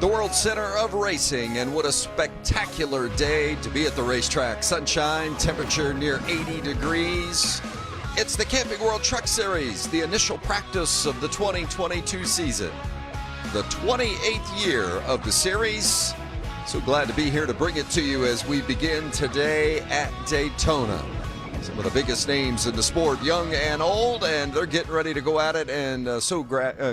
the world center of racing, and what a spectacular day to be at the racetrack. Sunshine, temperature near 80 degrees. It's the Camping World Truck Series, the initial practice of the 2022 season. The 28th year of the series. So glad to be here to bring it to you as we begin today at Daytona. Some of the biggest names in the sport, young and old, and they're getting ready to go at it. And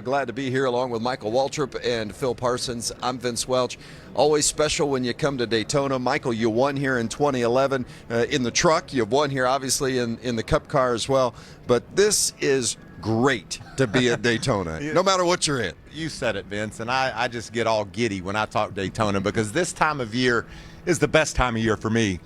glad to be here along with Michael Waltrip and Phil Parsons. I'm Vince Welch. Always special when you come to Daytona. Michael, you won here in 2011 in the truck. You've won here, obviously, in the Cup car as well. But this is great to be at Daytona, no matter what you're in. You said it, Vince, and I just get all giddy when I talk Daytona because this time of year is the best time of year for me.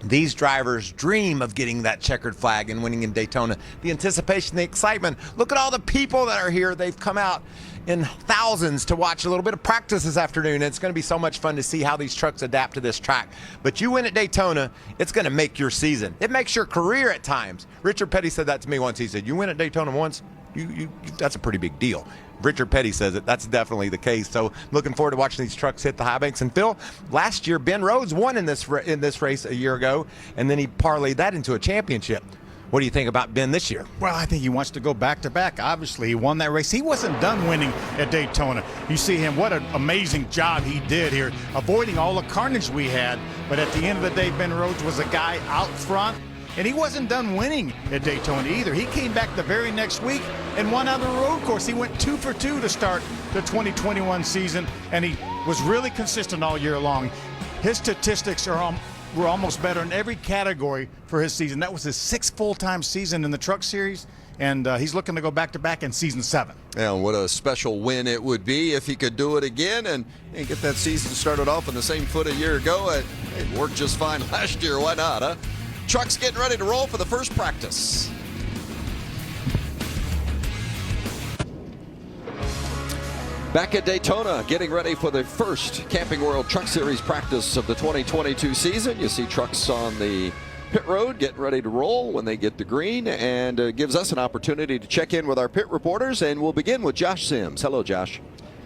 These drivers dream of getting that checkered flag and winning in Daytona. The anticipation, the excitement. Look at all the people that are here. They've come out in thousands to watch a little bit of practice this afternoon. It's going to be so much fun to see how these trucks adapt to this track. But you win at Daytona, it's going to make your season. It makes your career at times. Richard Petty said that to me once. He said, you win at Daytona once, that's a pretty big deal. Richard Petty says it. That's definitely the case. So looking forward to watching these trucks hit the high banks. And Phil, last year Ben Rhodes won in this race a year ago, and then he parlayed that into a championship. What do you think about Ben this year? Well, I think he wants to go back-to-back. Obviously, he won that race. He wasn't done winning at Daytona. You see him, what an amazing job he did here, avoiding all the carnage we had. But at the end of the day, Ben Rhodes was a guy out front, and he wasn't done winning at Daytona either. He came back the very next week and won on the road course. He went 2 for 2 to start the 2021 season, and he was really consistent all year long. His statistics were almost better in every category for his season. That was his 6th full-time season in the Truck Series, and he's looking to go back-to-back in season 7. Yeah, what a special win it would be if he could do it again and get that season started off on the same foot a year ago. It worked just fine last year. Why not, huh? Trucks getting ready to roll for the first practice. Back at Daytona, getting ready for the first Camping World Truck Series practice of the 2022 season. You see trucks on the pit road getting ready to roll when they get the green, and gives us an opportunity to check in with our pit reporters, and we'll begin with Josh Sims. Hello, Josh.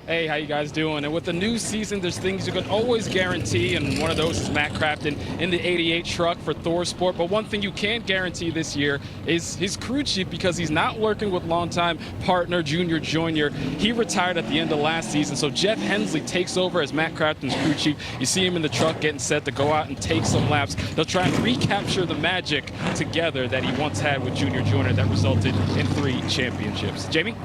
Hey, how you guys doing? And with the new season, there's things you can always guarantee, and one of those is Matt Crafton in the 88 truck for Thor Sport. But one thing you can't guarantee this year is his crew chief, because he's not working with longtime partner Junior Joyner. He retired at the end of last season, so Jeff Hensley takes over as Matt Crafton's crew chief. You see him in the truck getting set to go out and take some laps. They'll try and recapture the magic together that he once had with Junior Joyner that resulted in 3 championships. Jamie?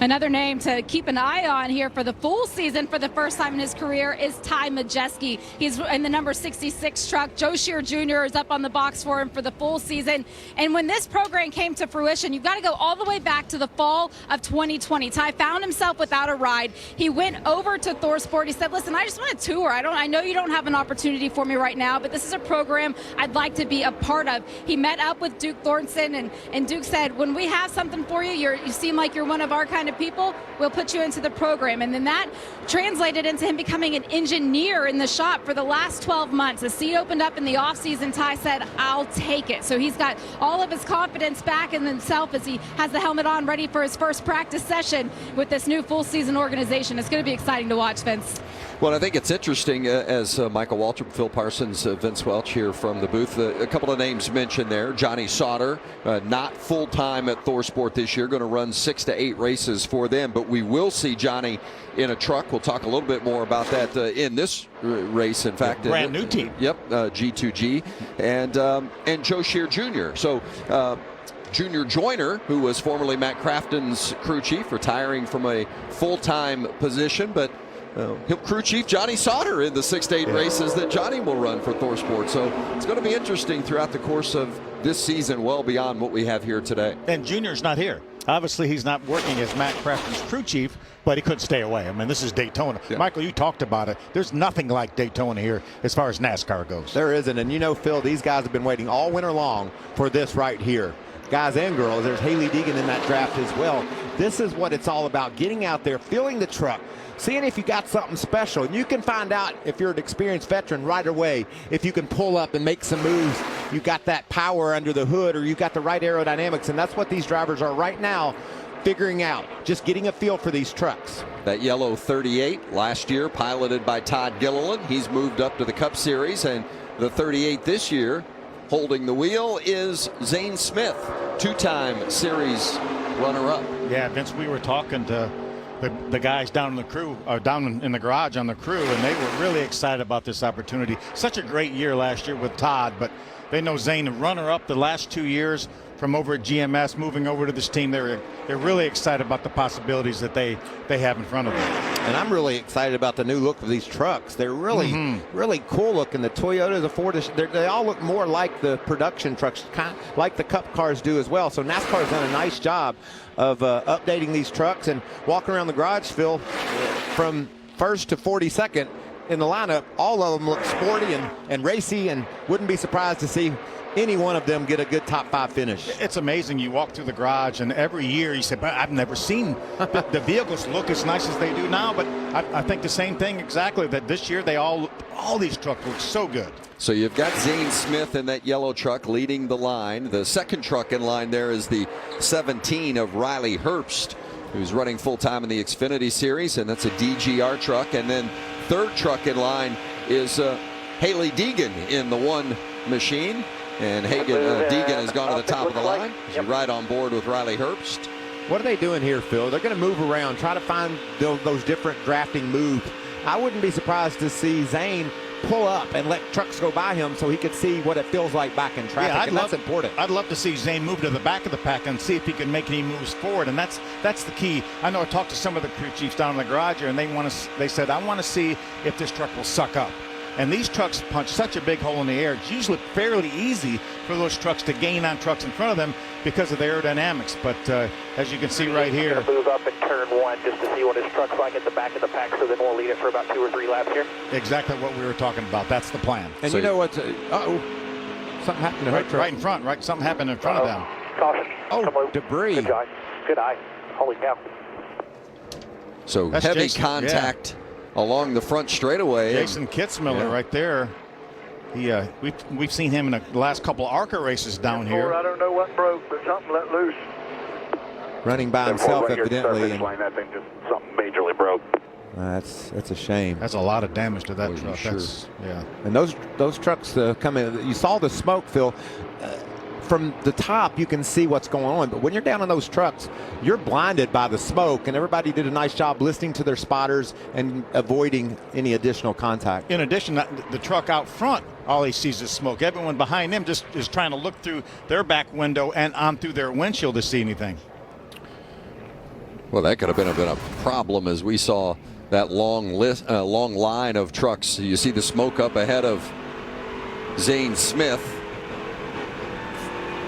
Another name to keep an eye on here for the full season for the first time in his career is Ty Majeski. He's in the number 66 truck. Joe Shear Jr. is up on the box for him for the full season. And when this program came to fruition, you've got to go all the way back to the fall of 2020. Ty found himself without a ride. He went over to Thor Sport. He said, listen, I just want a tour. I know you don't have an opportunity for me right now, but this is a program I'd like to be a part of. He met up with Duke Thornton, and Duke said, when we have something for you, you seem like you're one of our kind of people, we'll put you into the program. And then that translated into him becoming an engineer in the shop for the last 12 months. The seat opened up in the offseason. Ty said, I'll take it. So he's got all of his confidence back in himself as he has the helmet on, ready for his first practice session with this new full season organization. It's going to be exciting to watch, Vince. Well, I think it's interesting, as Michael Waltrip, Phil Parsons, Vince Welch here from the booth. A couple of names mentioned there. Johnny Sauter, not full-time at Thor Sport this year, going to run 6 to 8 races for them, but we will see Johnny in a truck. We'll talk a little bit more about that in this race, in fact. Brand new team. Yep, G2G, and Joe Shear Jr. So Junior Joyner, who was formerly Matt Crafton's crew chief, retiring from a full-time position, but he'll crew chief Johnny Sauter in the 6 to 8 races that Johnny will run for Thor Sport. So it's going to be interesting throughout the course of this season, well beyond what we have here today. And Junior's not here. Obviously, he's not working as Matt Crafton's crew chief, but he couldn't stay away. I mean, this is Daytona. Yeah. Michael, you talked about it. There's nothing like Daytona here as far as NASCAR goes. There isn't. And you know, Phil, these guys have been waiting all winter long for this right here. Guys and girls, there's Haley Deegan in that draft as well. This is what it's all about, getting out there, feeling the truck, seeing if you got something special. And you can find out if you're an experienced veteran right away, if you can pull up and make some moves. You got that power under the hood, or you got the right aerodynamics, and that's what these drivers are right now. figuring out, just getting a feel for these trucks. That yellow 38 last year, piloted by Todd Gilliland. He's moved up to the Cup Series, and the 38 this year, holding the wheel, is Zane Smith, two-time series runner-up. Yeah, Vince, we were talking to the guys down in the crew, down in the garage on the crew, and they were really excited about this opportunity. Such a great year last year with Todd, but they know Zane, the runner-up the last 2 years from over at GMS, moving over to this team. They're really excited about the possibilities that they have in front of them. And I'm really excited about the new look of these trucks. They're really, really cool looking. The Toyota, the Ford, they all look more like the production trucks, kind of like the Cup cars do as well. So NASCAR has done a nice job of updating these trucks, and walking around the garage, Phil, from first to 42nd in the lineup, all of them look sporty and racy, and wouldn't be surprised to see any one of them get a good top 5 finish. It's amazing. You walk through the garage, and every year you say, but I've never seen the vehicles look as nice as they do now. But I think the same thing exactly, that this year all these trucks look so good. So you've got Zane Smith in that yellow truck leading the line. The second truck in line there is the 17 of Riley Herbst, who's running full-time in the Xfinity Series, and that's a DGR truck. And then third truck in line is Haley Deegan in the one machine. And Deegan has gone to the top of the line. He's right on board with Riley Herbst. What are they doing here, Phil? They're going to move around, try to find those different drafting moves. I wouldn't be surprised to see Zane pull up and let trucks go by him so he could see what it feels like back in traffic, and that's important. I'd love to see Zane move to the back of the pack and see if he can make any moves forward, and that's the key. I know I talked to some of the crew chiefs down in the garage here, and they said, I want to see if this truck will suck up. And these trucks punch such a big hole in the air. It's usually fairly easy for those trucks to gain on trucks in front of them because of the aerodynamics. But as you can see right here, going to move up in turn 1 just to see what his truck's like at the back of the pack, so then we'll lead it for about 2 or 3 laps here. Exactly what we were talking about. That's the plan. And so you know what? Something happened to her truck. Right in front, right? Something happened in front of them. Caution. Oh, debris. Good eye. Good eye. Holy cow. So That's heavy Jason, contact along the front straightaway. Jason Kitzmiller right there. We've seen him in the last couple of ARCA races down here. I don't know what broke, but something let loose. Running by himself, evidently. That thing just something majorly broke. That's a shame. That's a lot of damage to that truck. Sure. Yeah. And those trucks come in. You saw the smoke, Phil. From the top, you can see what's going on, but when you're down in those trucks, you're blinded by the smoke, and everybody did a nice job listening to their spotters and avoiding any additional contact. In addition, the truck out front, all he sees is smoke. Everyone behind him just is trying to look through their back window and on through their windshield to see anything. Well, that could have been a problem as we saw that long line of trucks. You see the smoke up ahead of Zane Smith.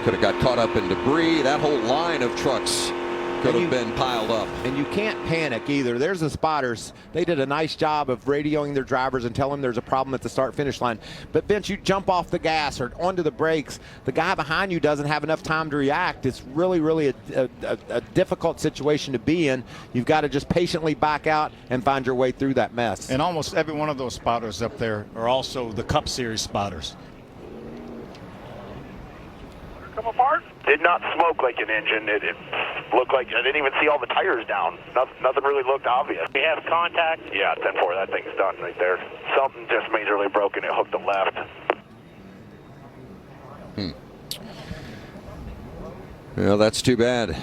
Could have got caught up in debris. That whole line of trucks could have been piled up. And you can't panic either. There's the spotters. They did a nice job of radioing their drivers and telling them there's a problem at the start-finish line. But Vince, you jump off the gas or onto the brakes. The guy behind you doesn't have enough time to react. It's really, really a difficult situation to be in. You've got to just patiently back out and find your way through that mess. And almost every one of those spotters up there are also the Cup Series spotters. Come apart. Did not smoke like an engine. It looked like, I didn't even see all the tires down. Nothing really looked obvious. We have contact. Yeah, 10-4, that thing's done right there. Something just majorly broken. It hooked the left. Well, that's too bad.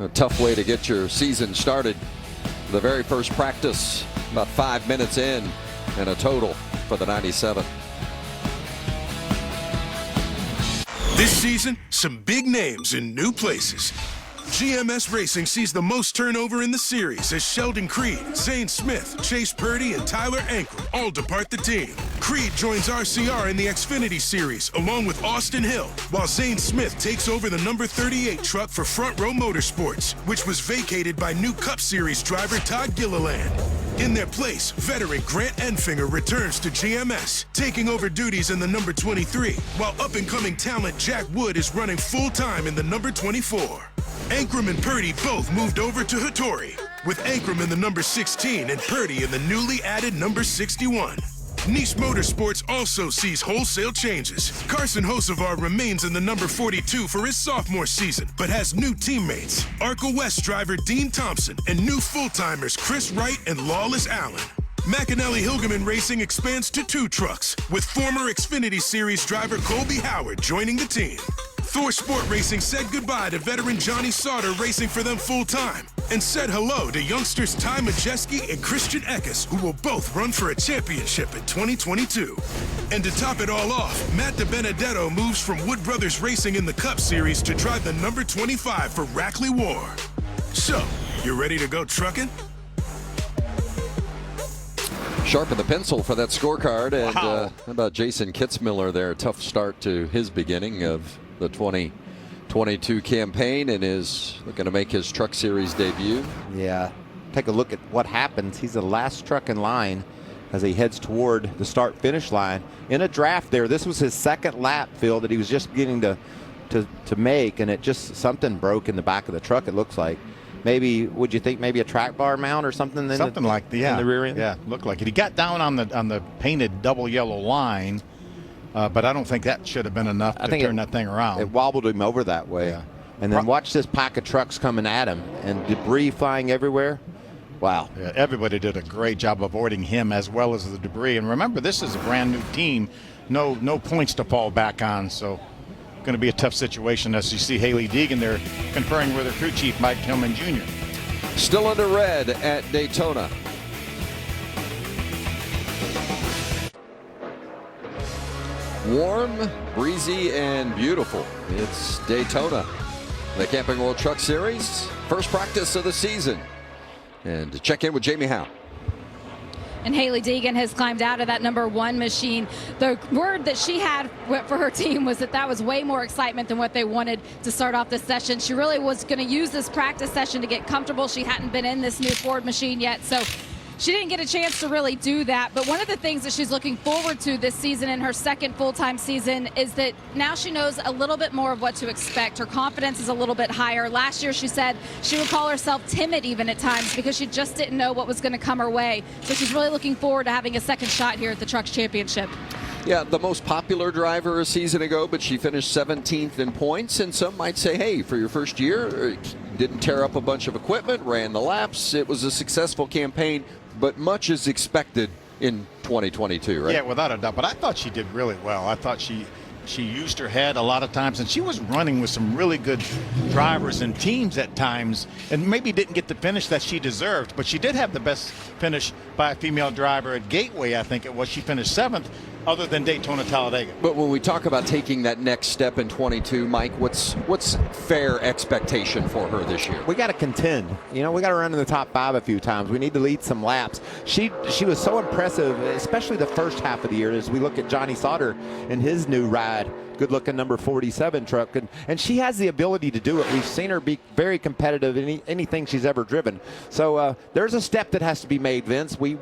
A tough way to get your season started. The very first practice, about 5 minutes in, and a total for the 97. This season, some big names in new places. GMS Racing sees the most turnover in the series as Sheldon Creed, Zane Smith, Chase Purdy, and Tyler Ankrum all depart the team. Creed joins RCR in the Xfinity Series along with Austin Hill, while Zane Smith takes over the number 38 truck for Front Row Motorsports, which was vacated by new Cup Series driver Todd Gilliland. In their place, veteran Grant Enfinger returns to GMS, taking over duties in the number 23, while up-and-coming talent Jack Wood is running full-time in the number 24. Ankrum and Purdy both moved over to Hattori, with Ankrum in the number 16 and Purdy in the newly added number 61. Niche Motorsports also sees wholesale changes. Carson Hocevar remains in the number 42 for his sophomore season, but has new teammates. ARCA West driver Dean Thompson and new full-timers Chris Wright and Lawless Allen. McAnally Hilgeman Racing expands to 2 trucks, with former Xfinity Series driver Colby Howard joining the team. Thor Sport Racing said goodbye to veteran Johnny Sauter racing for them full-time, and said hello to youngsters Ty Majeski and Christian Eckes, who will both run for a championship in 2022. And to top it all off, Matt DiBenedetto moves from Wood Brothers Racing in the Cup Series to drive the number 25 for Rackley War. So, you ready to go trucking? Sharpen the pencil for that scorecard. And Wow. how about Jason Kitzmiller there? Tough start to his beginning of the 2022 campaign, and is looking to make his Truck Series debut. Yeah, take a look at what happens. He's the last truck in line as he heads toward the start-finish line. In a draft there, this was his second lap, Phil, that he was just beginning to make, and it just, something broke in the back of the truck, it looks like. Maybe, would you think maybe a track bar mount or something? Something like that, yeah. In the rear end? Yeah, looked like it. He got down on the painted double yellow line, but I don't think that should have been enough to turn that thing around. It wobbled him over that way. Yeah. And then watch this pack of trucks coming at him and debris flying everywhere. Wow. Yeah, everybody did a great job avoiding him as well as the debris. And remember, this is a brand new team. No points to fall back on, so going to be a tough situation as you see Haley Deegan there conferring with her crew chief, Mike Tillman Jr. Still under red at Daytona. Warm, breezy, and beautiful. It's Daytona, the Camping World Truck Series. First practice of the season. And to check in with Jamie Howe. And Haley Deegan has climbed out of that number 1 machine. The word that she had for her team was that was way more excitement than what they wanted to start off this session. She really was going to use this practice session to get comfortable. She hadn't been in this new Ford machine yet, so she didn't get a chance to really do that. But one of the things that she's looking forward to this season in her second full-time season is that now she knows a little bit more of what to expect. Her confidence is a little bit higher. Last year she said she would call herself timid even at times because she just didn't know what was going to come her way. So she's really looking forward to having a second shot here at the Trucks Championship. Yeah, the most popular driver a season ago, but she finished 17th in points. And some might say, hey, for your first year, didn't tear up a bunch of equipment, ran the laps. It was a successful campaign, but much is expected in 2022, right? Yeah, without a doubt. But I thought she did really well. I thought she used her head a lot of times, and she was running with some really good drivers and teams at times, and maybe didn't get the finish that she deserved, but she did have the best finish by a female driver at Gateway, I think it was. She finished 7th, other than Daytona Talladega. But when we talk about taking that next step in 22, Mike, what's fair expectation for her this year? We got to contend. You know, we got to run in the top 5 a few times. We need to lead some laps. She was so impressive, especially the first half of the year, as we look at Johnny Sauter and his new ride. Good-looking number 47 truck, and she has the ability to do it. We've seen her be very competitive in anything she's ever driven. So there's a step that has to be made, Vince. We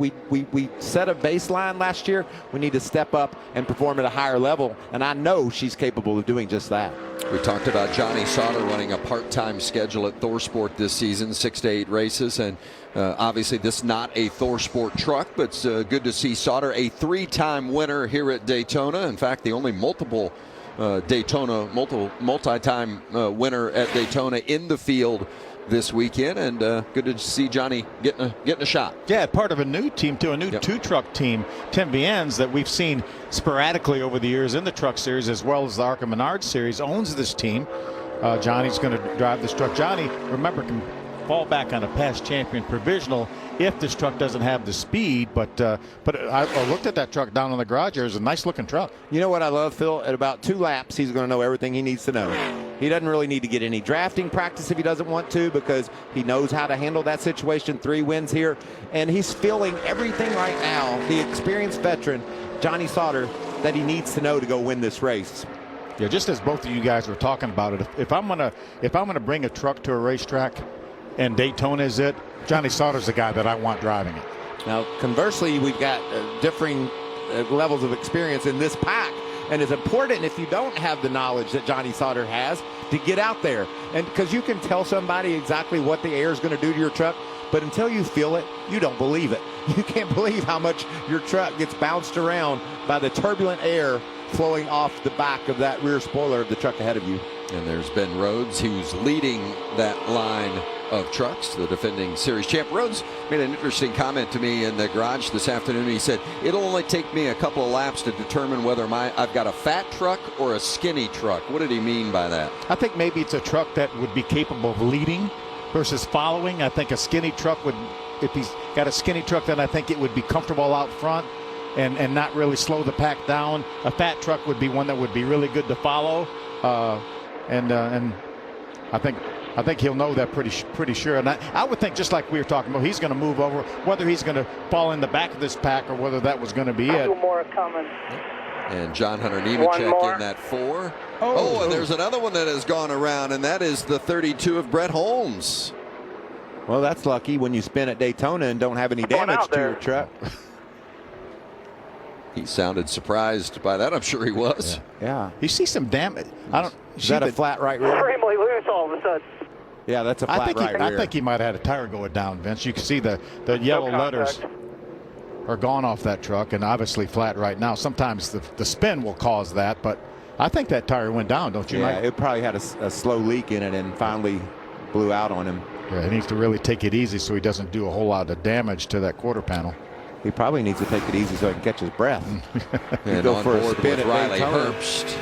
set a baseline last year. We need to step up and perform at a higher level, and I know she's capable of doing just that. We talked about Johnny Sauter running a part-time schedule at Thor Sport this season, 6 to 8 races, and obviously this is not a Thor Sport truck, but it's good to see Sauter, a 3-time winner here at Daytona. In fact, the only multi-time winner at Daytona in the field this weekend, and good to see Johnny getting a shot. Yeah, part of a new team too, a new 2-truck team, Tim Viens, that we've seen sporadically over the years in the Truck Series as well as the ARCA Menard Series, owns this team. Johnny's going to drive this truck. Johnny, remember, can fall back on a past champion provisional if this truck doesn't have the speed, but I looked at that truck down in the garage. There's a nice looking truck. You know what I love, Phil? At about 2 laps, he's going to know everything he needs to know. He doesn't really need to get any drafting practice if he doesn't want to, because he knows how to handle that situation. 3 wins here, and he's feeling everything right now, the experienced veteran, Johnny Sauter, that he needs to know to go win this race. Yeah, just as both of you guys were talking about it, if I'm gonna bring a truck to a racetrack and Daytona is it, Johnny Sauter's the guy that I want driving it. Now, conversely, we've got differing levels of experience in this pack, and it's important if you don't have the knowledge that Johnny Sauter has to get out there, and because you can tell somebody exactly what the air is going to do to your truck, but until you feel it, you don't believe it. You can't believe how much your truck gets bounced around by the turbulent air flowing off the back of that rear spoiler of the truck ahead of you. And there's Ben Rhodes, who's leading that line of trucks, the defending series champ. Rhodes made an interesting comment to me in the garage this afternoon. He said, it'll only take me a couple of laps to determine whether I've got a fat truck or a skinny truck. What did he mean by that? I think maybe it's a truck that would be capable of leading versus following. I think a skinny truck would, if he's got a skinny truck, then I think it would be comfortable out front and not really slow the pack down. A fat truck would be one that would be really good to follow. And I think he'll know that pretty sure. And I would think, just like we were talking about, he's going to move over, whether he's going to fall in the back of this pack or whether that was going to be it. Two more coming. And John Hunter Nemechek in that 4. Oh, and there's another one that has gone around, and that is the 32 of Brett Holmes. Well, that's lucky when you spin at Daytona and don't have any damage to your truck. He sounded surprised by that. I'm sure he was. Yeah. You see some damage. Is that a flat right rear? Extremely loose all of a sudden. Yeah, that's a flat right rear. I think he might have had a tire going down, Vince. You can see the yellow letters are gone off that truck, and obviously flat right now. Sometimes the spin will cause that, but I think that tire went down, don't you, Mike? Yeah, it probably had a slow leak in it and finally blew out on him. Yeah, he needs to really take it easy so he doesn't do a whole lot of damage to that quarter panel. He probably needs to take it easy so he can catch his breath. And go on for a board spin with at Riley Daytona. Herbst.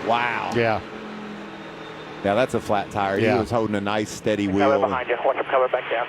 Wow. Yeah. Yeah, that's a flat tire. Yeah. He was holding a nice steady Cover wheel. behind you. Watch him cover back down.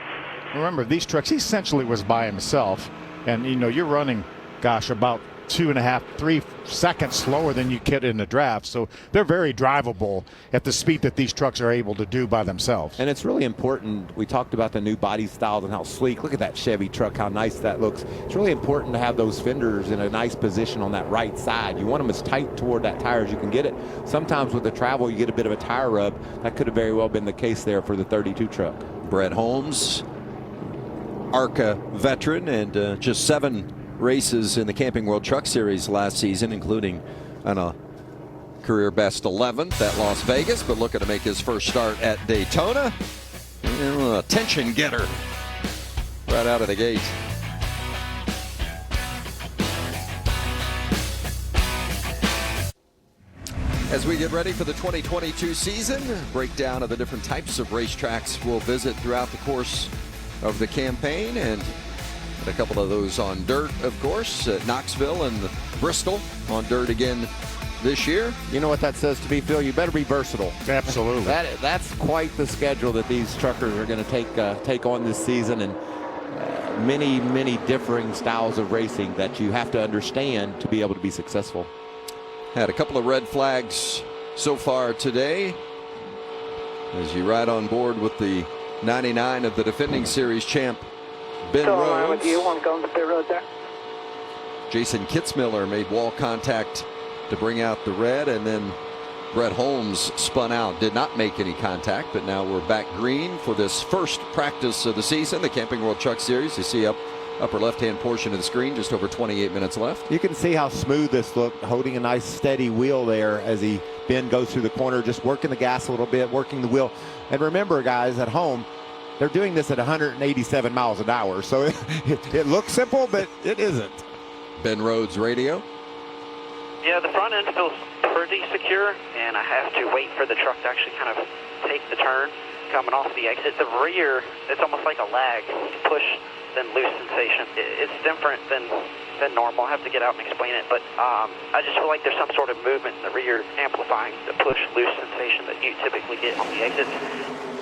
Remember, these trucks, he essentially was by himself. And, you know, you're running, gosh, about 2.5, 3 seconds slower than you get in the draft. So they're very drivable at the speed that these trucks are able to do by themselves. And it's really important. We talked about the new body styles and how sleek. Look at that Chevy truck, how nice that looks. It's really important to have those fenders in a nice position on that right side. You want them as tight toward that tire as you can get it. Sometimes with the travel, you get a bit of a tire rub. That could have very well been the case there for the 32 truck. Brett Holmes, ARCA veteran, and just 7 races in the Camping World Truck Series last season, including on a career best 11th at Las Vegas, but looking to make his first start at Daytona. Attention getter right out of the gate. As we get ready for the 2022 season, breakdown of the different types of racetracks we'll visit throughout the course of the campaign, and a couple of those on dirt, of course, at Knoxville and Bristol on dirt again this year. You know what that says to me, Phil? You better be versatile. Absolutely. That's quite the schedule that these truckers are going to take on this season, and many differing styles of racing that you have to understand to be able to be successful. Had a couple of red flags so far today as you ride on board with the 99 of the defending series champ Ben Still in line Rhodes. with you. One going to pit road there. Jason Kitzmiller made wall contact to bring out the red, and then Brett Holmes spun out, did not make any contact, but now we're back green for this first practice of the season, the Camping World Truck Series. You see upper left-hand portion of the screen, just over 28 minutes left. You can see how smooth this looked, holding a nice steady wheel there as Ben goes through the corner, just working the gas a little bit, working the wheel. And remember, guys, at home, they're doing this at 187 miles an hour, so it looks simple, but it isn't. Ben Rhodes radio. Yeah, the front end feels pretty secure, and I have to wait for the truck to actually kind of take the turn coming off the exit. The rear, it's almost like a lag, push, then loose sensation. It's different than normal. I have to get out and explain it, but I just feel like there's some sort of movement in the rear amplifying the push-loose sensation that you typically get on the exits.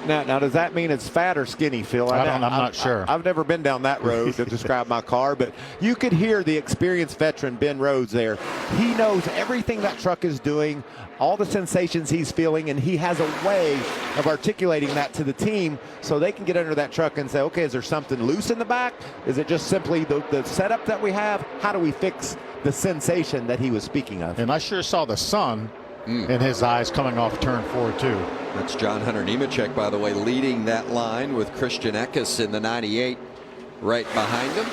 Now, does that mean it's fat or skinny, Phil? I'm not sure. I've never been down that road to describe my car, but you could hear the experienced veteran, Ben Rhodes, there. He knows everything that truck is doing, all the sensations he's feeling, and he has a way of articulating that to the team so they can get under that truck and say, okay, is there something loose in the back? Is it just simply the setup that we have? How do we fix the sensation that he was speaking of? And I sure saw the sun in his eyes coming off turn 4 too. That's John Hunter Nemechek, by the way, leading that line with Christian Eckes in the 98 right behind him.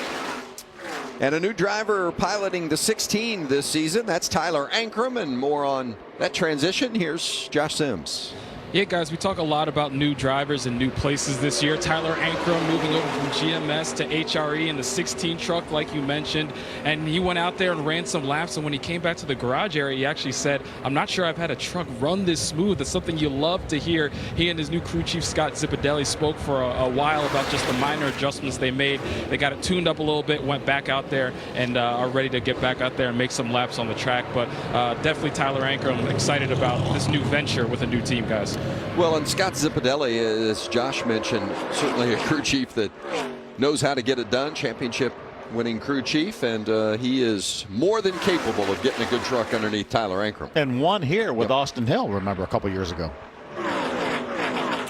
And a new driver piloting the 16 this season. That's Tyler Ankrum, and more on that transition. Here's Josh Sims. Yeah, guys, we talk a lot about new drivers and new places this year. Tyler Ankrum moving over from GMS to HRE in the 16 truck, like you mentioned. And he went out there and ran some laps. And when he came back to the garage area, he actually said, I'm not sure I've had a truck run this smooth. It's something you love to hear. He and his new crew chief, Scott Zipadelli, spoke for a while about just the minor adjustments they made. They got it tuned up a little bit, went back out there, and are ready to get back out there and make some laps on the track. But definitely Tyler Ankrum, excited about this new venture with a new team, guys. Well, and Scott Zipadelli, as Josh mentioned, certainly a crew chief that knows how to get it done, championship-winning crew chief, and he is more than capable of getting a good truck underneath Tyler Ankrum. And won here with Austin Hill, remember, a couple years ago.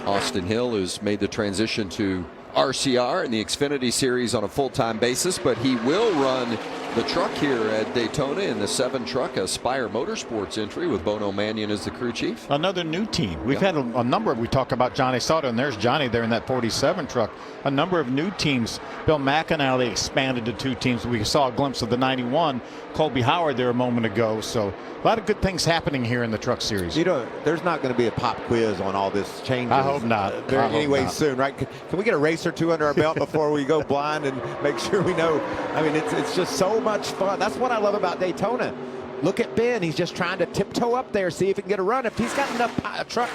Austin Hill has made the transition to RCR in the Xfinity Series on a full-time basis, but he will run the truck here at Daytona in the 7 truck Aspire Motorsports entry with Bono Mannion as the crew chief. Another new team. We've had a number of, we talk about Johnny Sauter, and there's Johnny there in that 47 truck. A number of new teams. Bill McAnally expanded to 2 teams. We saw a glimpse of the 91. Colby Howard there a moment ago. So a lot of good things happening here in the truck series. You know, there's not going to be a pop quiz on all this changes. I hope not. Anyway, soon, right? Can we get a race or 2 under our belt before we go blind and make sure we know? I mean, it's just so much fun. That's what I love about Daytona. Look at Ben. He's just trying to tiptoe up there, see if he can get a run. If he's got enough truck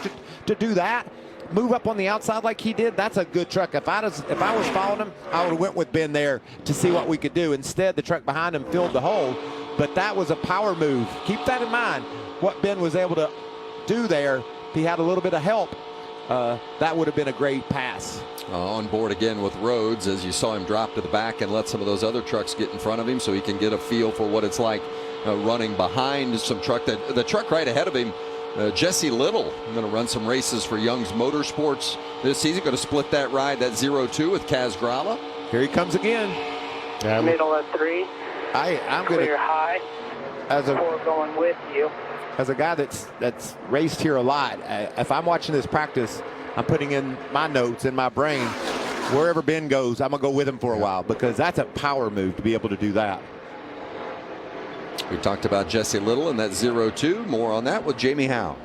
to do that, move up on the outside like he did, that's a good truck. If I was following him, I would have went with Ben there to see what we could do. Instead, the truck behind him filled the hole. But that was a power move. Keep that in mind. What Ben was able to do there, if he had a little bit of help, that would have been a great pass. On board again with Rhodes, as you saw him drop to the back and let some of those other trucks get in front of him so he can get a feel for what it's like running behind some truck. The truck right ahead of him, Jesse Little, going to run some races for Young's Motorsports this season. Going to split that ride, that 0-2 with Kaz Grala. Here he comes again. Middle at 3. I'm going Clear high. as a 4 going with you. as a guy that's raced here a lot. If I'm watching this practice, I'm putting in my notes in my brain. Wherever Ben goes, I'm going to go with him for a while, because that's a power move to be able to do that. We talked about Jesse Little and that 0-2. More on that with Jamie Howe.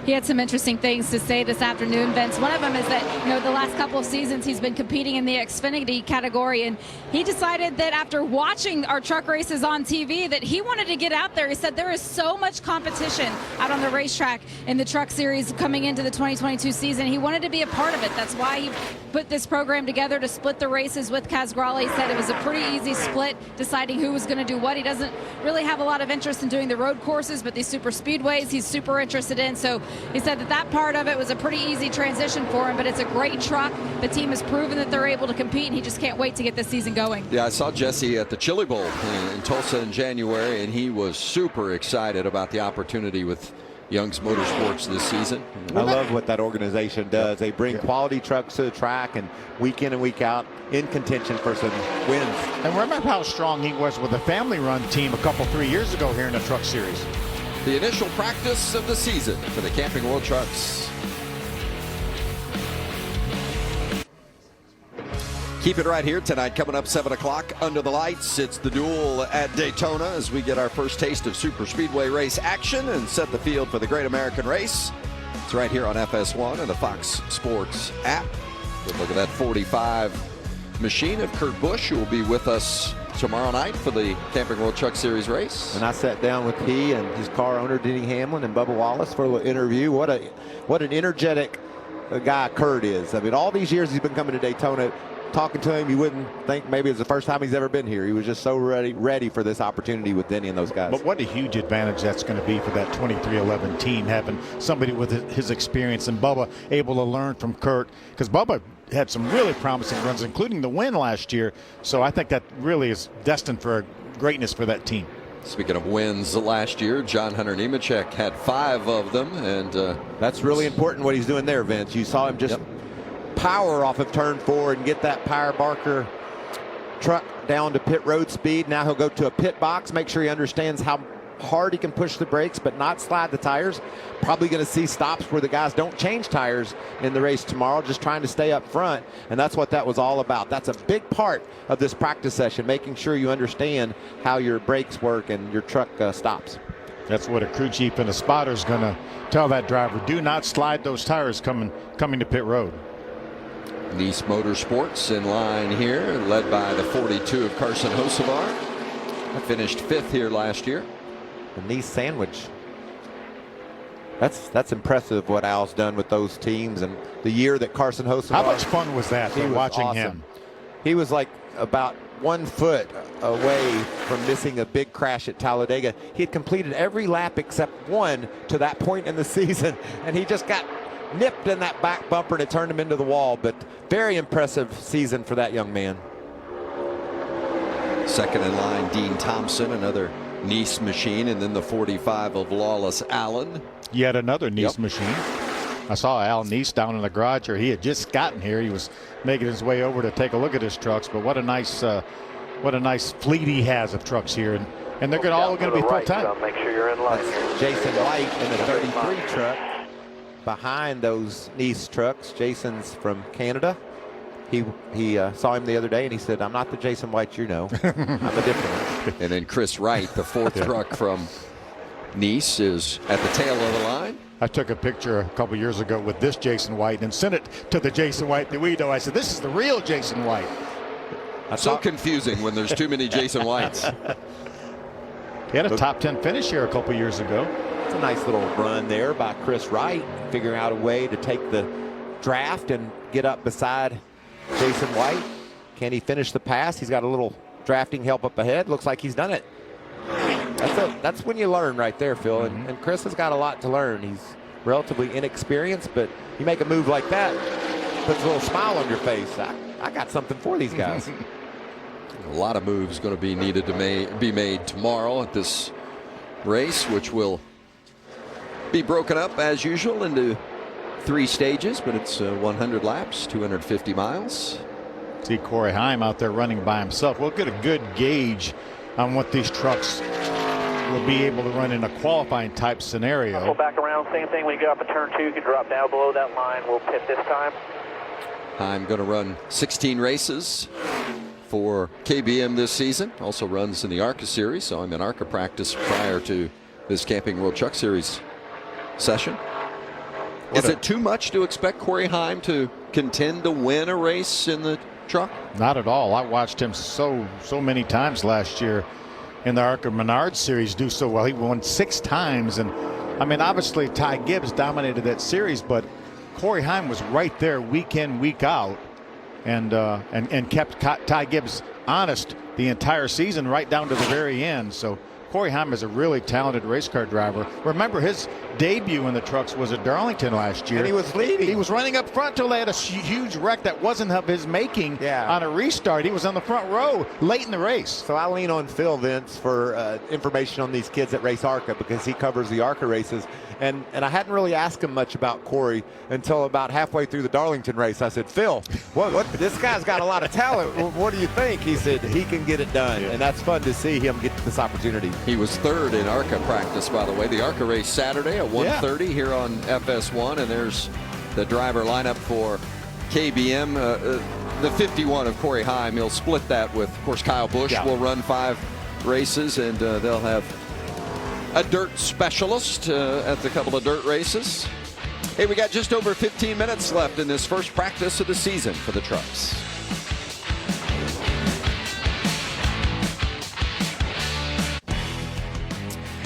He had some interesting things to say this afternoon, Vince. One of them is that, the last couple of seasons he's been competing in the Xfinity category, and he decided that after watching our truck races on TV that he wanted to get out there. He said there is so much competition out on the racetrack in the truck series coming into the 2022 season. He wanted to be a part of it. That's why he put this program together to split the races with Kaz Grala. He said it was a pretty easy split, deciding who was going to do what. He doesn't really have a lot of interest in doing the road courses, but these super speedways he's super interested in. So he said that part of it was a pretty easy transition for him, but it's a great truck. The team has proven that they're able to compete, and he just can't wait to get this season going. Yeah, I saw Jesse at the Chili Bowl in Tulsa in January, and he was super excited about the opportunity with Young's Motorsports this season. I love what that organization does. They bring quality trucks to the track, and week in and week out in contention for some wins. And remember how strong he was with a family-run team 3 years ago here in the truck series. The initial practice of the season for the Camping World Trucks. Keep it right here tonight. Coming up 7 o'clock under the lights. It's the duel at Daytona as we get our first taste of super speedway race action and set the field for the Great American Race. It's right here on FS1 and the Fox Sports app. Good look at that 45 machine of Kurt Busch, who will be with us tomorrow night for the Camping World Truck Series race. And I sat down with he and his car owner, Denny Hamlin, and Bubba Wallace for a little interview. What an energetic guy Kurt is. I mean, all these years he's been coming to Daytona. Talking to him, you wouldn't think maybe it's the first time he's ever been here. He was just so ready for this opportunity with Denny and those guys. But what a huge advantage that's going to be for that 2311 team, having somebody with his experience and Bubba able to learn from Kurt, because Bubba had some really promising runs, including the win last year. So I think that really is destined for greatness for that team. Speaking of wins last year, John Hunter Nemechek had 5 of them, and that's really important what he's doing there, Vince. You saw him just power off of turn 4 and get that Power Barker truck down to pit road speed. Now he'll go to a pit box, make sure he understands how hard he can push the brakes but not slide the tires. Probably going to see stops where the guys don't change tires in the race tomorrow, just trying to stay up front, and that's what that was all about. That's a big part of this practice session, making sure you understand how your brakes work and your truck stops. That's what a crew chief and a spotter is going to tell that driver. Do not slide those tires coming to pit road. Nice Motorsports in line here, led by the 42 of Carson Hocevar. Finished 5th here last year. The Nice sandwich. That's impressive what Al's done with those teams, and the year that Carson Hocevar. How much fun was that? Watching awesome. him. He was like about 1 foot away from missing a big crash at Talladega. He had completed every lap except one to that point in the season, and he just got nipped in that back bumper and it turned him into the wall. But very impressive season for that young man. Second in line, Dean Thompson, another Nice machine, and then the 45 of Lawless Allen. Yet another Nice machine. I saw Al Nice down in the garage, or he had just gotten here. He was making his way over to take a look at his trucks. But what a nice fleet he has of trucks here, and they're all going to be full time. So make sure you're in line. That's Jason White in the 33 truck behind those Nice trucks. Jason's from Canada. He saw him the other day and he said, "I'm not the Jason White you know. I'm a different one." And then Chris Wright, the 4th truck from Nice, is at the tail of the line. I took a picture a couple years ago with this Jason White and sent it to the Jason White that we know. I said, "This is the real Jason White." So confusing when there's too many Jason Whites. He had a top 10 finish here a couple years ago. It's a nice little run there by Chris Wright, figuring out a way to take the draft and get up beside Jason White. Can he finish the pass? He's got a little drafting help up ahead. Looks like he's done it. That's when you learn right there, Phil. And Chris has got a lot to learn. He's relatively inexperienced, but you make a move like that, puts a little smile on your face. I got something for these guys. A lot of moves going to be needed to be made tomorrow at this race, which will be broken up as usual into 3 stages, but it's 100 laps, 250 miles. See Corey Heim out there running by himself. We'll get a good gauge on what these trucks will be able to run in a qualifying type scenario. Pull back around, same thing when you go up a turn 2, you can drop down below that line. We'll pit this time. I'm going to run 16 races for KBM this season. Also runs in the ARCA series, so I'm in ARCA practice prior to this Camping World Truck Series session. Is it too much to expect Corey Heim to contend to win a race in the truck? Not at all. I watched him so many times last year in the ARCA Menard series do so well. He won 6 times, and I mean, obviously Ty Gibbs dominated that series, but Corey Heim was right there week in, week out, and kept Ty Gibbs honest the entire season right down to the very end. So Corey Heim is a really talented race car driver. Remember, his debut in the trucks was at Darlington last year. And he was leading. He was running up front till they had a huge wreck that wasn't of his making. On a restart. He was on the front row late in the race. So I lean on Phil, Vince, for information on these kids at Race ARCA, because he covers the ARCA races. And I hadn't really asked him much about Corey until about halfway through the Darlington race. I said, "Phil, what this guy's got a lot of talent. What do you think?" He said, "He can get it done." And that's fun to see him get this opportunity. He was 3rd in ARCA practice, by the way. The ARCA race Saturday at 1:30 here on FS1, and there's the driver lineup for KBM. The 51 of Corey Heim. He'll split that with, of course, Kyle Busch. Will run 5 races, and they'll have a dirt specialist at the couple of dirt races. Hey, we got just over 15 minutes left in this first practice of the season for the trucks.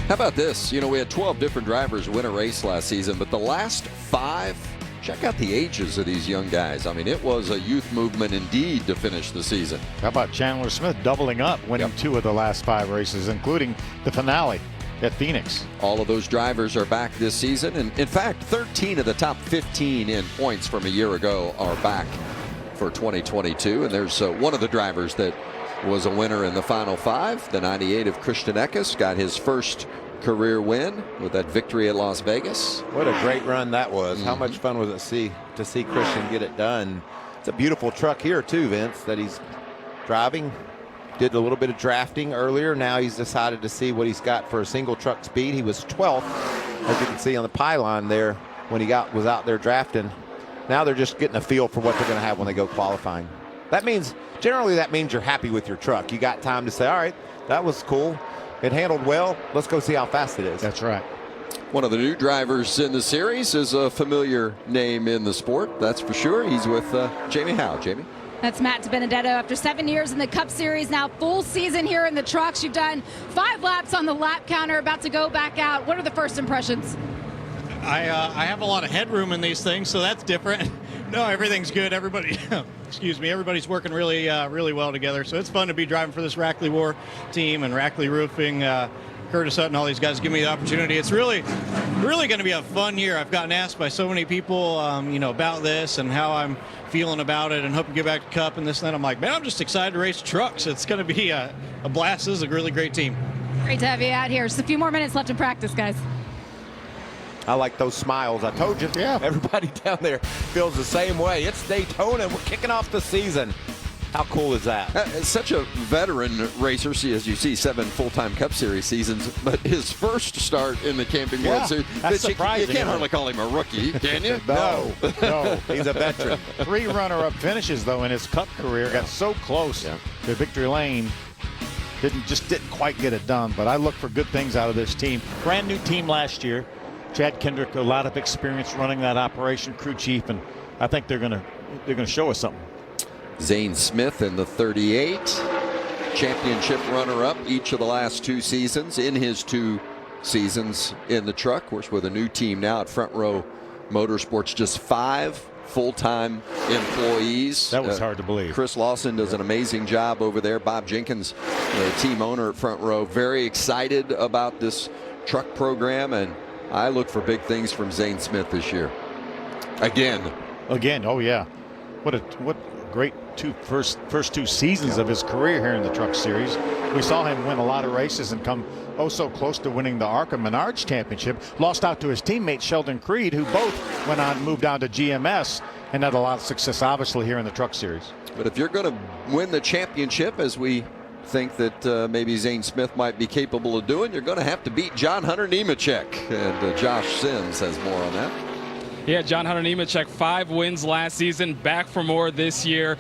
How about this? You know, we had 12 different drivers win a race last season, but the last 5, check out the ages of these young guys. I mean, it was a youth movement indeed to finish the season. How about Chandler Smith doubling up, winning 2 of the last 5 races, including the finale at Phoenix. All of those drivers are back this season, and in fact 13 of the top 15 in points from a year ago are back for 2022, and there's one of the drivers that was a winner in the final 5. The 98 of Christian Eckes got his first career win with that victory at Las Vegas. What a great run that was. How much fun was it to see Christian get it done. It's a beautiful truck here too, Vince, that he's driving. Did a little bit of drafting earlier. Now he's decided to see what he's got for a single truck speed. He was 12th, as you can see on the pylon there, when he was out there drafting. Now they're just getting a feel for what they're going to have when they go qualifying. Generally that means you're happy with your truck. You got time to say, all right, that was cool. It handled well. Let's go see how fast it is. That's right. One of the new drivers in the series is a familiar name in the sport, that's for sure. He's with Jamie Howe. Jamie? That's Matt DiBenedetto after 7 years in the Cup Series, now full season here in the trucks. You've done 5 laps on the lap counter, about to go back out. What are the first impressions? I have a lot of headroom in these things, so that's different. No, everything's good. Everybody, excuse me, everybody's working really well together. So it's fun to be driving for this Rackley War team and Rackley Roofing. Curtis Hutton, all these guys give me the opportunity. It's really going to be a fun year. I've gotten asked by so many people, about this and how I'm feeling about it and hope to get back to Cup and this and that. I'm like, man, I'm just excited to race trucks. It's going to be a blast. This is a really great team. Great to have you out here. Just a few more minutes left in practice, guys. I like those smiles. I told you. Yeah. Everybody down there feels the same way. It's Daytona. We're kicking off the season. How cool is that? Such a veteran racer. See, as you see, 7 full-time Cup Series seasons, but his first start in the Camping World Series. That's surprising. You can't hardly call him a rookie, can you? No. He's a veteran. 3 runner-up finishes, though, in his Cup career. Got so close to victory lane. Didn't quite get it done, but I look for good things out of this team. Brand new team last year. Chad Kendrick, a lot of experience running that operation, crew chief, and I think they're gonna show us something. Zane Smith in the 38, championship runner-up each of the last 2 seasons. In his 2 seasons in the truck, of course, with a new team now at Front Row Motorsports, just 5 full-time employees. That was hard to believe. Chris Lawson does an amazing job over there. Bob Jenkins, the team owner at Front Row, very excited about this truck program, and I look for big things from Zane Smith this year. Again, oh yeah. What great first 2 seasons of his career here in the Truck Series. We saw him win a lot of races and come so close to winning the ARCA Menards Championship. Lost out to his teammate Sheldon Creed, who both moved on to GMS and had a lot of success, obviously, here in the Truck Series. but if you're going to win the championship, as we think that maybe Zane Smith might be capable of doing, you're going to have to beat John Hunter Nemechek. And Josh Sims has more on that. Yeah, John Hunter Nemechek, 5 wins last season, back for more this year.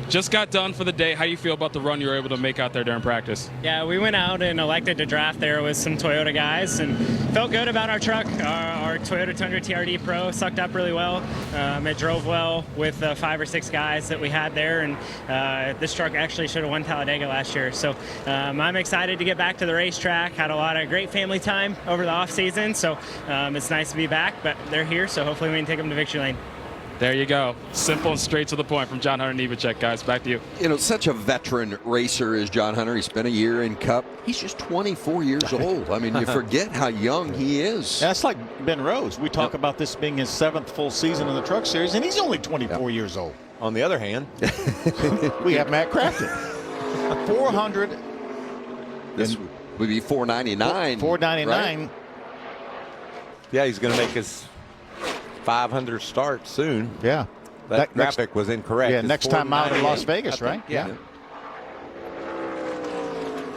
Just got done for the day. How do you feel about the run you were able to make out there during practice? Yeah, we went out and elected to draft there with some Toyota guys and felt good about our truck. Our Toyota Tundra TRD Pro sucked up really well. It drove well with 5 or 6 guys that we had there, and this truck actually should have won Talladega last year. So I'm excited to get back to the racetrack. Had a lot of great family time over the off season, so it's nice to be back, but they're here, so hopefully we can take them to victory lane. There you go. Simple and straight to the point from John Hunter Nemechek, guys. Back to you. You know, such a veteran racer is John Hunter. He spent a year in Cup. He's just 24 years old. I mean, you forget how young he is. That's like Ben Rose. We talk about this being his 7th full season in the Truck Series, and he's only 24 years old. On the other hand, we have Matt Crafton. 400. This would be 499. 499. Right? Yeah, he's going to make his 500 start soon. Yeah. That graphic was incorrect. Yeah, it's next time out in Las Vegas, right? Yeah.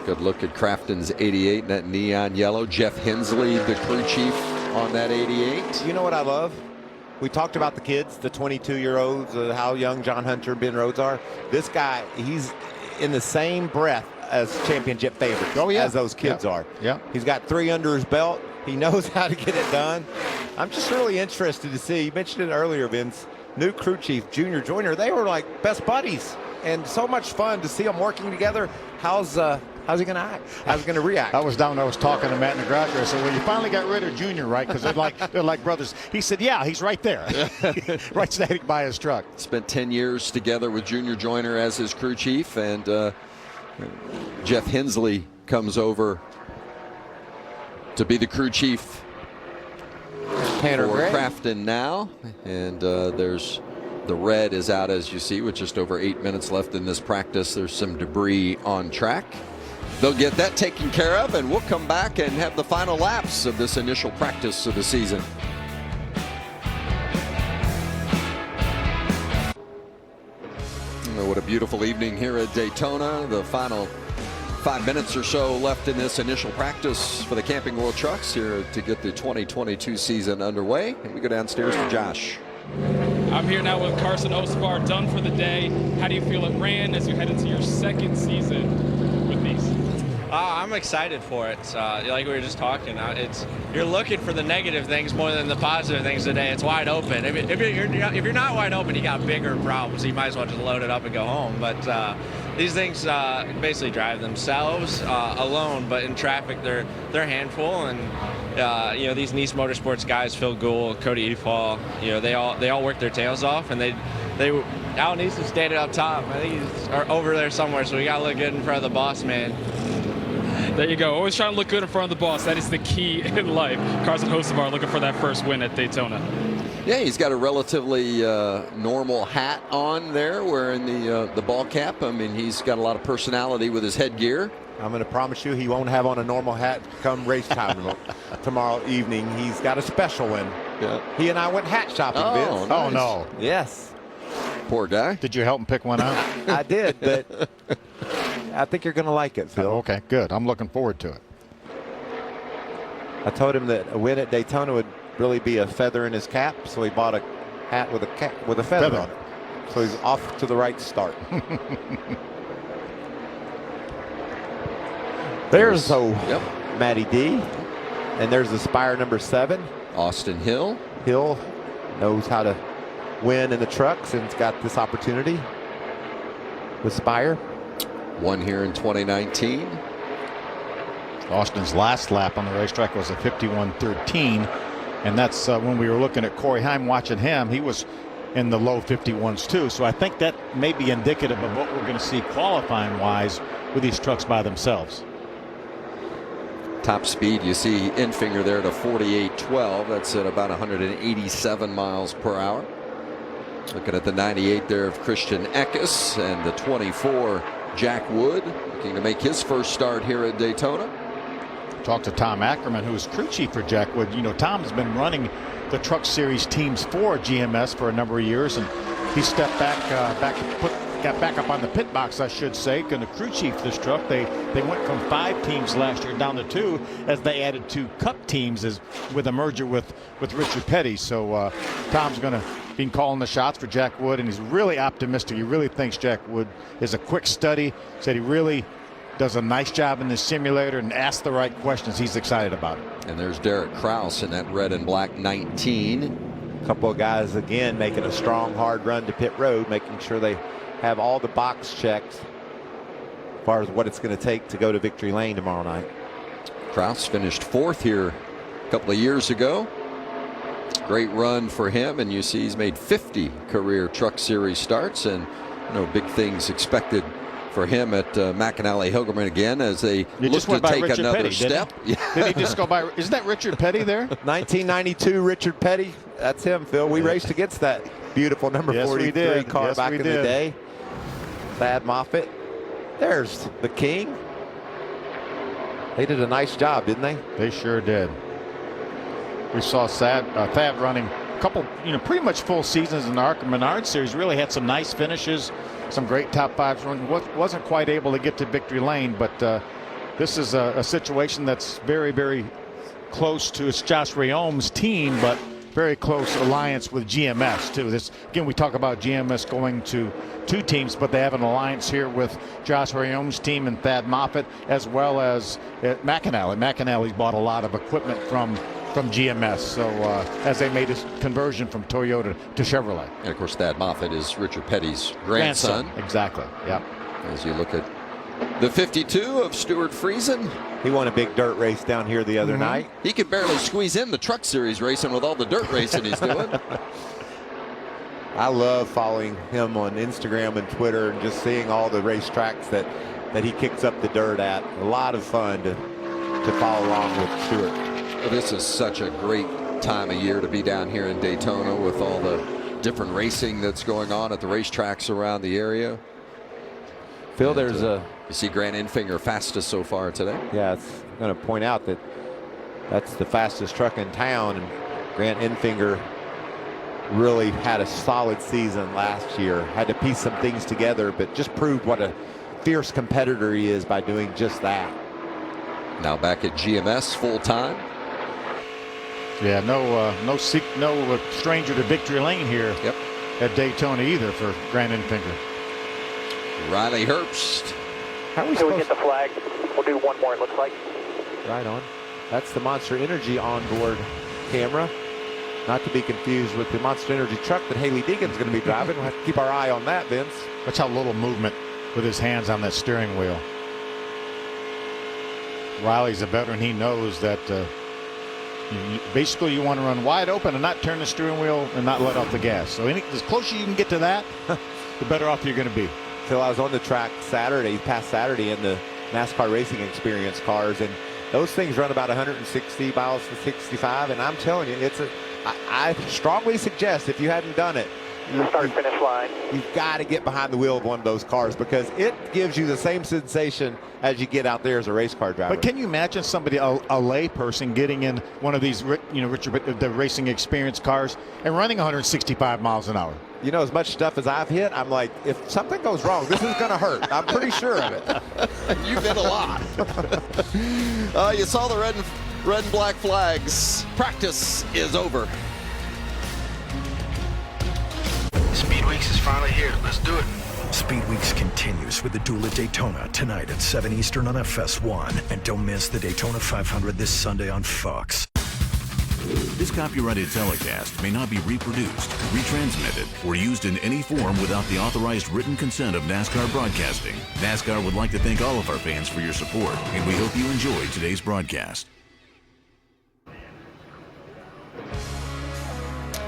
Good look at Crafton's 88, that neon yellow. Jeff Hensley, the crew chief on that 88. You know what I love? We talked about the kids, the 22-year-olds, how young John Hunter and Ben Rhodes are. This guy, he's in the same breath as championship favorites as those kids are. Yeah. He's got 3 under his belt. He knows how to get it done. I'm just really interested to see. You mentioned it earlier, Vince. New crew chief, Junior Joyner. They were like best buddies, and so much fun to see them working together. How's he going to act? How's he going to react? I was talking to Matt in the garage. I said, "Well, you finally got rid of Junior, right? Because they're like brothers." He said, "Yeah, he's right there, right standing by his truck." Spent 10 years together with Junior Joyner as his crew chief, and Jeff Hensley comes over to be the crew chief Tanner for Gray. Crafton now. And there's the red is out, as you see, with just over 8 minutes left in this practice. There's some debris on track. They'll get that taken care of, and we'll come back and have the final laps of this initial practice of the season. What a beautiful evening here at Daytona. The final 5 minutes or so left in this initial practice for the Camping World Trucks here to get the 2022 season underway. And we go downstairs to Josh. I'm here now with Carson Osebar, done for the day. How do you feel it ran as you head into your second season with these? I'm excited for it. Like we were just talking, you're looking for the negative things more than the positive things today. It's wide open. If you're not wide open, you got bigger problems. You might as well just load it up and go home. But these things basically drive themselves alone. But in traffic, they're a handful. And these Nice Motorsports guys, Phil Gould, Cody Efall, they all work their tails off, and Al Nice is standing up top. I think he's over there somewhere. So we got to look good in front of the boss man. There you go. Always trying to look good in front of the boss. That is the key in life. Carson Osebar looking for that first win at Daytona. Yeah, he's got a relatively normal hat on there, wearing the ball cap. I mean, he's got a lot of personality with his headgear. I'm going to promise you he won't have on a normal hat come race time tomorrow evening. He's got a special one. Yeah. He and I went hat shopping, Vince. Nice. Oh, no. Yes. Poor guy. Did you help him pick one out? I did, but I think you're going to like it, Phil. Oh, okay, good. I'm looking forward to it. I told him that a win at Daytona would really be a feather in his cap, so he bought a hat with a feather on it. So he's off to the right start. There's Matty D, and there's the Spire number 7. Austin Hill. Hill knows how to win in the trucks and's got this opportunity with Spire. Won here in 2019. Austin's last lap on the racetrack was a 51.13, and that's when we were looking at Corey Heim, watching him. He was in the low 51s too, so I think that may be indicative of what we're going to see qualifying wise with these trucks by themselves. Top speed, you see Enfinger there to 48.12. That's at about 187 miles per hour. Looking at the 98 there of Christian Eckes, and the 24 Jack Wood, looking to make his first start here at Daytona. Talked to Tom Ackerman, who is crew chief for Jack Wood. Tom's been running the Truck Series teams for GMS for a number of years, and he stepped got back up on the pit box, I should say, and the crew chief this truck. They went from 5 teams last year down to 2 as they added 2 Cup teams with a merger with Richard Petty. So Tom's going to be calling the shots for Jack Wood, and he's really optimistic. He really thinks Jack Wood is a quick study. Said he really does a nice job in the simulator and asks the right questions. He's excited about it. And there's Derek Kraus in that red and black 19. A couple of guys again making a strong, hard run to pit road, making sure they have all the box checked as far as what it's going to take to go to victory lane tomorrow night. Kraus finished 4th here a couple of years ago. Great run for him, and you see he's made 50 career Truck Series starts, and big things expected for him at McAnally Hilgerman again as they look to take another step. Did he just go by? Isn't that Richard Petty there? 1992 Richard Petty. That's him, Phil. We raced against that beautiful number 43 car back in the day. Thad Moffitt. There's the King. They did a nice job, didn't they? They sure did. We saw Thad running a couple, pretty much full seasons in the ARCA Menard Series. Really had some nice finishes, some great top 5s. Wasn't quite able to get to victory lane, but this is a situation that's very, very close to Josh Rayom's team, but very close alliance with GMS too. This again, we talk about GMS going to 2 teams, but they have an alliance here with Josh Rayom's team and Thad Moffitt, as well as at McAnally. McAnally's bought a lot of equipment from GMS, so as they made this conversion from Toyota to Chevrolet. And of course, Thad Moffitt is Richard Petty's grandson. Exactly. Yep. As you look at the 52 of Stuart Friesen. He won a big dirt race down here the other night. He could barely squeeze in the Truck Series racing with all the dirt racing he's doing. I love following him on Instagram and Twitter and just seeing all the racetracks that he kicks up the dirt at. A lot of fun to follow along with Stuart. Well, this is such a great time of year to be down here in Daytona with all the different racing that's going on at the racetracks around the area. Phil, there's you see Grant Enfinger fastest so far today. Yeah, I'm going to point out that that's the fastest truck in town, and Grant Enfinger really had a solid season last year. Had to piece some things together, but just proved what a fierce competitor he is by doing just that. Now back at GMS full time. Yeah, no stranger to victory lane here. Yep. at Daytona either for Grant Enfinger. Riley Herbst. How are we Till we supposed get the flag, we'll do one more, it looks like. Right on. That's the Monster Energy onboard camera. Not to be confused with the Monster Energy truck that Haley Deegan's going to be driving. We'll have to keep our eye on that, Vince. Watch how little movement with his hands on that steering wheel. Riley's a veteran. He knows that basically you want to run wide open and not turn the steering wheel and not let off the gas. So as closer you can get to that, the better off you're going to be. Phil, I was on the track past Saturday in the NASCAR Racing Experience cars, and those things run about 160 miles to 65, and I'm telling you, I strongly suggest, if you hadn't done it, Start-finish line. You've got to get behind the wheel of one of those cars because it gives you the same sensation as you get out there as a race car driver. But can you imagine somebody, a lay person, getting in one of these, the Racing Experience cars and running 165 miles an hour? You know, as much stuff as I've hit, I'm like, if something goes wrong, this is going to hurt. I'm pretty sure of it. You've hit a lot. You saw the red and black flags. Practice is over. Speed Weeks is finally here. Let's do it. Speed Weeks continues with the duel at Daytona tonight at 7 Eastern on FS1. And don't miss the Daytona 500 this Sunday on Fox. This copyrighted telecast may not be reproduced, retransmitted, or used in any form without the authorized written consent of NASCAR Broadcasting. NASCAR would like to thank all of our fans for your support, and we hope you enjoyed today's broadcast.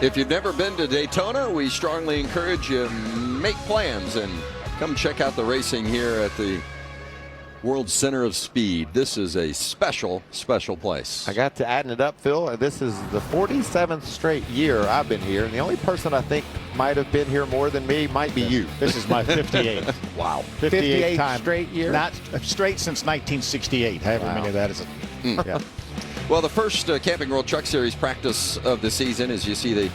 If you've never been to Daytona, we strongly encourage you make plans and come check out the racing here at the World Center of Speed. This is a special, special place. I got to adding it up, Phil, and this is the 47th straight year I've been here, and the only person I think might have been here more than me might be you. This is my 58th. Wow. 58 time. Straight year? Not straight since 1968, however many of that is. Yeah. Well, the first Camping World Truck Series practice of the season, as you see the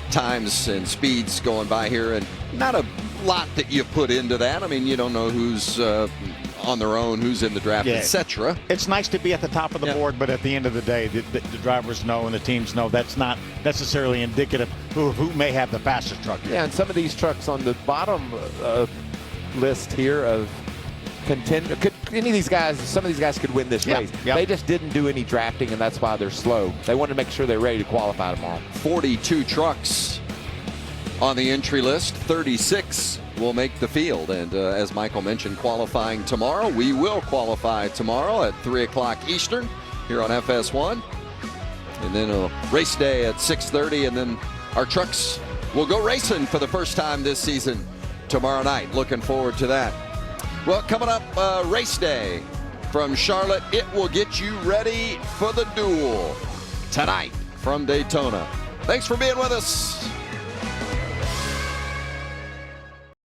times and speeds going by here, and not a lot that you put into that. I mean, you don't know who's on their own, who's in the draft, etc. It's nice to be at the top of the board, but at the end of the day, the drivers know and the teams know that's not necessarily indicative of who may have the fastest truck. Yeah, and some of these trucks on the bottom list here of contender, any of these guys, some of these guys could win this race. They just didn't do any drafting, and that's why they're slow. They wanted to make sure they're ready to qualify tomorrow. 42 trucks on the entry list, 36 will make the field, and as Michael mentioned, qualifying tomorrow. We will qualify tomorrow at 3 o'clock Eastern here on FS1, and then a race day at 6:30, and then our trucks will go racing for the first time this season tomorrow night. Looking forward to that. Well, coming up, race day from Charlotte. It will get you ready for the duel tonight from Daytona. Thanks for being with us.